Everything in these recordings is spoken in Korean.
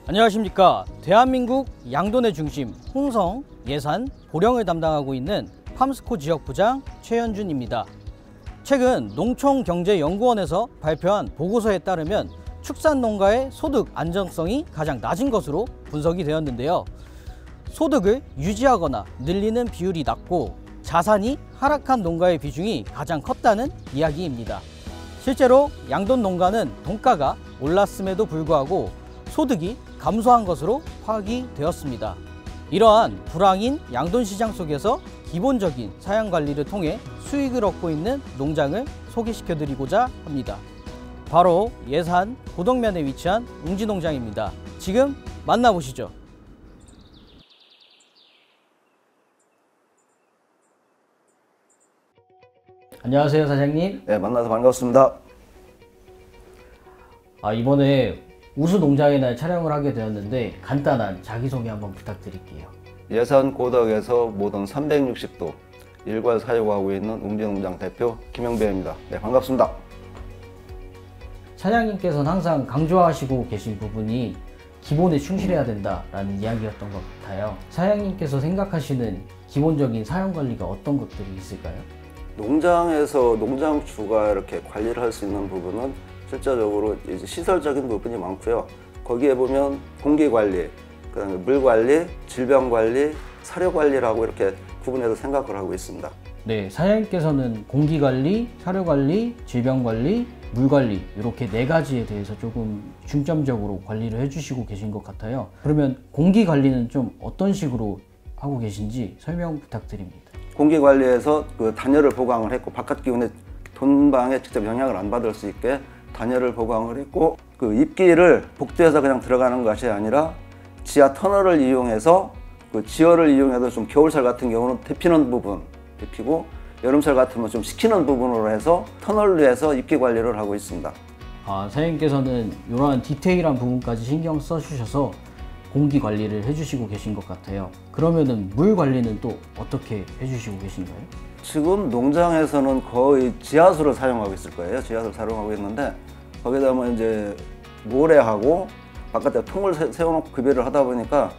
안녕하십니까. 대한민국 양돈의 중심 홍성, 예산, 보령을 담당하고 있는 팜스코 지역부장 최현준입니다. 최근 농촌경제연구원에서 발표한 보고서에 따르면 축산농가의 소득 안정성이 가장 낮은 것으로 분석이 되었는데요. 소득을 유지하거나 늘리는 비율이 낮고 자산이 하락한 농가의 비중이 가장 컸다는 이야기입니다. 실제로 양돈 농가는 돈가가 올랐음에도 불구하고 소득이 감소한 것으로 파악이 되었습니다. 이러한 불황인 양돈 시장 속에서 기본적인 사양 관리를 통해 수익을 얻고 있는 농장을 소개시켜 드리고자 합니다. 바로 예산 고덕면에 위치한 웅지농장입니다. 지금 만나보시죠. 안녕하세요, 사장님. 네, 만나서 반갑습니다. 이번에 우수농장의 날 촬영을 하게 되었는데 간단한 자기소개 한번 부탁드릴게요. 예산 고덕에서 모든 360도 일괄 사육하고 있는 웅지농장 대표 김영배입니다. 네, 반갑습니다. 사장님께서는 항상 강조하시고 계신 부분이 기본에 충실해야 된다라는 이야기였던 것 같아요. 사장님께서 생각하시는 기본적인 사용관리가 어떤 것들이 있을까요? 농장에서 농장주가 이렇게 관리를 할 수 있는 부분은 실제적으로 이제 시설적인 부분이 많고요. 거기에 보면 공기관리, 그다음에 물관리, 질병관리, 사료관리라고 이렇게 구분해서 생각을 하고 있습니다. 네, 사장님께서는 공기관리, 사료관리, 질병관리, 물관리 이렇게 네 가지에 대해서 조금 중점적으로 관리를 해주시고 계신 것 같아요. 그러면 공기관리는 좀 어떤 식으로 하고 계신지 설명 부탁드립니다. 공기관리에서 그 단열을 보강을 했고 바깥 기온에 돈방에 직접 영향을 안 받을 수 있게 단열을 보강을 했고, 그 입기를 복도에서 그냥 들어가는 것이 아니라 지하 터널을 이용해서 그 지열을 이용해서 좀 겨울철 같은 경우는 데피는 부분 데피고, 여름철 같으면 좀 식히는 부분으로 해서 터널로 해서 입기 관리를 하고 있습니다. 사장님께서는 이러한 디테일한 부분까지 신경 써주셔서 공기 관리를 해주시고 계신 것 같아요. 그러면은 물 관리는 또 어떻게 해주시고 계신가요? 지금 농장에서는 거의 지하수를 사용하고 있을 거예요. 지하수를 사용하고 있는데 거기다 뭐 이제 모래하고 바깥에 통을 세워놓고 급여를 하다 보니까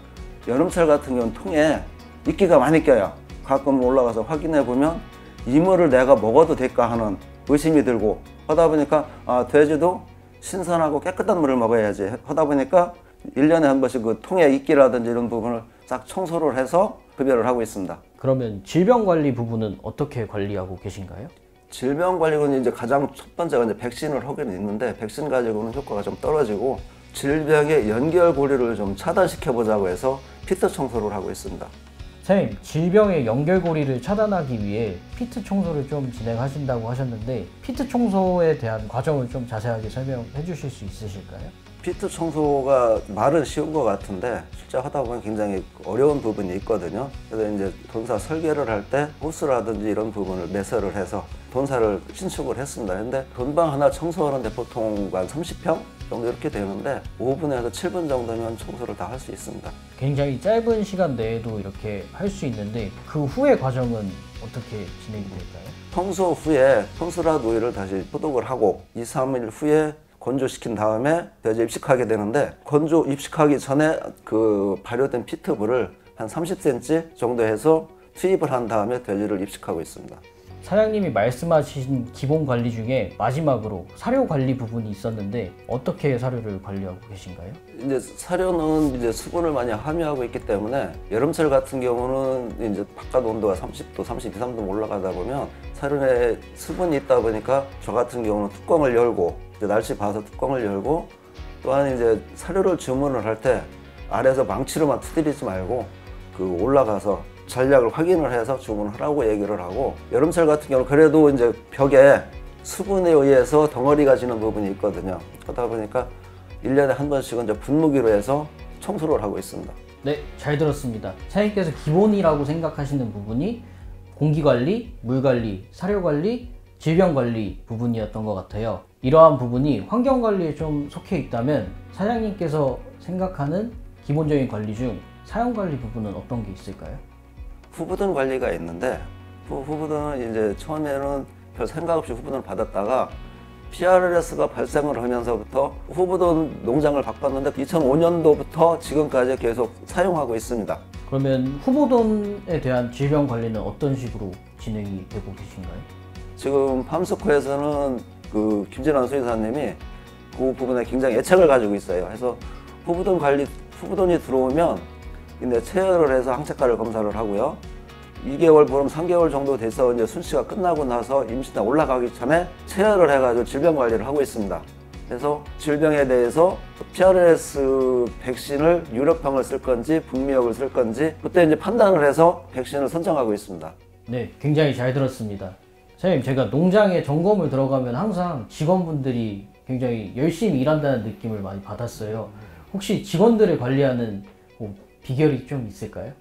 여름철 같은 경우는 통에 이끼가 많이 껴요. 가끔 올라가서 확인해 보면 이물을 내가 먹어도 될까 하는 의심이 들고, 하다 보니까 돼지도 신선하고 깨끗한 물을 먹어야지 하다 보니까 1년에 한 번씩 그 통의 이끼라든지 이런 부분을 싹 청소를 해서 급여를 하고 있습니다. 그러면 질병 관리 부분은 어떻게 관리하고 계신가요? 질병 관리는 이제 가장 첫 번째가 이제 백신을 하기는 있는데, 백신 가지고는 효과가 좀 떨어지고 질병의 연결고리를 좀 차단시켜 보자고 해서 피트 청소를 하고 있습니다. 선생님, 질병의 연결고리를 차단하기 위해 피트 청소를 좀 진행하신다고 하셨는데 피트 청소에 대한 과정을 좀 자세하게 설명해 주실 수 있으실까요? 피트 청소가 말은 쉬운 것 같은데 실제 하다 보면 굉장히 어려운 부분이 있거든요. 그래서 이제 돈사 설계를 할 때 호스라든지 이런 부분을 매설을 해서 돈사를 신축을 했습니다. 근데 돈방 하나 청소하는데 보통 한 30평 정도 이렇게 되는데 5분에서 7분 정도면 청소를 다 할 수 있습니다. 굉장히 짧은 시간 내에도 이렇게 할 수 있는데 그 후의 과정은 어떻게 진행이 될까요? 청소 후에 폰스라드 오일을 다시 소독을 하고 2, 3일 후에 건조시킨 다음에 돼지 입식하게 되는데, 건조 입식하기 전에 그 발효된 피트물을 한 30cm 정도 해서 투입을 한 다음에 돼지를 입식하고 있습니다. 사장님이 말씀하신 기본 관리 중에 마지막으로 사료 관리 부분이 있었는데 어떻게 사료를 관리하고 계신가요? 이제 사료는 이제 수분을 많이 함유하고 있기 때문에 여름철 같은 경우는 이제 바깥 온도가 30도, 32, 3도 올라가다 보면 사료 내에 수분이 있다 보니까 저 같은 경우는 뚜껑을 열고 이제 날씨 봐서 뚜껑을 열고, 또한 이제 사료를 주문을 할 때 아래에서 망치로만 두드리지 말고 그 올라가서 전략을 확인을 해서 주문을 하라고 얘기를 하고, 여름철 같은 경우는 그래도 이제 벽에 수분에 의해서 덩어리가 지는 부분이 있거든요. 그러다 보니까 1년에 한 번씩은 이제 분무기로 해서 청소를 하고 있습니다. 네, 잘 들었습니다. 사장님께서 기본이라고 생각하시는 부분이 공기관리, 물관리, 사료관리, 질병관리 부분이었던 것 같아요. 이러한 부분이 환경관리에 좀 속해 있다면 사장님께서 생각하는 기본적인 관리 중 사용관리 부분은 어떤 게 있을까요? 후보든 관리가 있는데 후보든은 이제 처음에는 별 생각 없이 후보든을 받았다가 PRS가 발생을 하면서부터 후보돈 농장을 바꿨는데 2005년도부터 지금까지 계속 사용하고 있습니다. 그러면 후보돈에 대한 질병 관리는 어떤 식으로 진행이 되고 계신가요? 지금 팜스코에서는 그 김진환 수의사님이 그 부분에 굉장히 애착을 가지고 있어요. 그래서 후보돈 관리, 후보돈이 들어오면 근데 체열을 해서 항체가를 검사를 하고요. 2개월, 보름 3개월 정도 돼서 이제 순시가 끝나고 나서 임시나 올라가기 전에 체열을 해가지고 질병 관리를 하고 있습니다. 그래서 질병에 대해서 PRS 백신을 유럽형을 쓸 건지 북미역을 쓸 건지 그때 이제 판단을 해서 백신을 선정하고 있습니다. 네, 굉장히 잘 들었습니다. 사장님, 제가 농장에 점검을 들어가면 항상 직원분들이 굉장히 열심히 일한다는 느낌을 많이 받았어요. 혹시 직원들을 관리하는 뭐 비결이 좀 있을까요?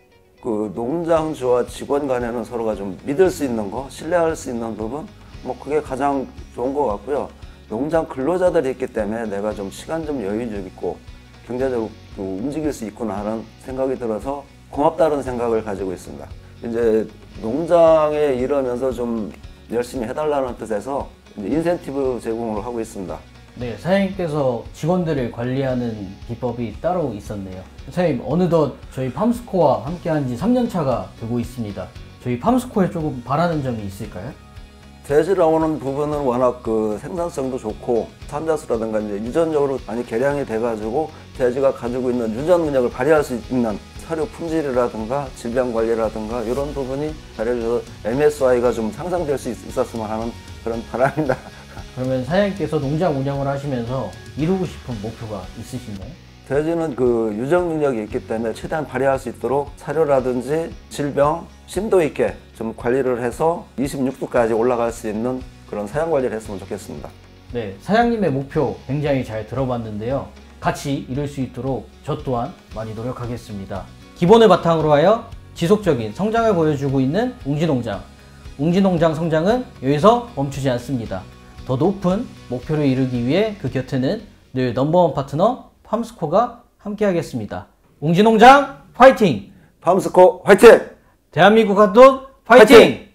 그 농장주와 직원 간에는 서로가 좀 믿을 수 있는 거, 신뢰할 수 있는 부분, 뭐 그게 가장 좋은 것 같고요. 농장 근로자들이 있기 때문에 내가 좀 시간 좀 여유적 있고 경제적으로 또 움직일 수 있구나 하는 생각이 들어서 고맙다는 생각을 가지고 있습니다. 이제 농장에 일하면서 좀 열심히 해달라는 뜻에서 이제 인센티브 제공을 하고 있습니다. 네, 사장님께서 직원들을 관리하는 비법이 따로 있었네요. 사장님, 어느덧 저희 팜스코와 함께한 지 3년 차가 되고 있습니다. 저희 팜스코에 조금 바라는 점이 있을까요? 돼지 나오는 부분은 워낙 그 생산성도 좋고 산자수라든가 이제 유전적으로 많이 개량이 돼가지고 돼지가 가지고 있는 유전 능력을 발휘할 수 있는 사료 품질이라든가 질병 관리라든가 이런 부분이 잘해줘서 MSY가 좀 상승될 수 있었으면 하는 그런 바람입니다. 그러면 사장님께서 농장 운영을 하시면서 이루고 싶은 목표가 있으신가요? 돼지는 그 유전 능력이 있기 때문에 최대한 발휘할 수 있도록 사료라든지 질병 심도 있게 좀 관리를 해서 26도까지 올라갈 수 있는 그런 사양 관리를 했으면 좋겠습니다. 네, 사장님의 목표 굉장히 잘 들어봤는데요. 같이 이룰 수 있도록 저 또한 많이 노력하겠습니다. 기본을 바탕으로 하여 지속적인 성장을 보여주고 있는 웅지농장. 웅지농장 성장은 여기서 멈추지 않습니다. 더 높은 목표를 이루기 위해 그 곁에는 늘 넘버원 파트너 팜스코가 함께하겠습니다. 웅지농장 화이팅! 팜스코 화이팅! 대한민국 핫돈 화이팅!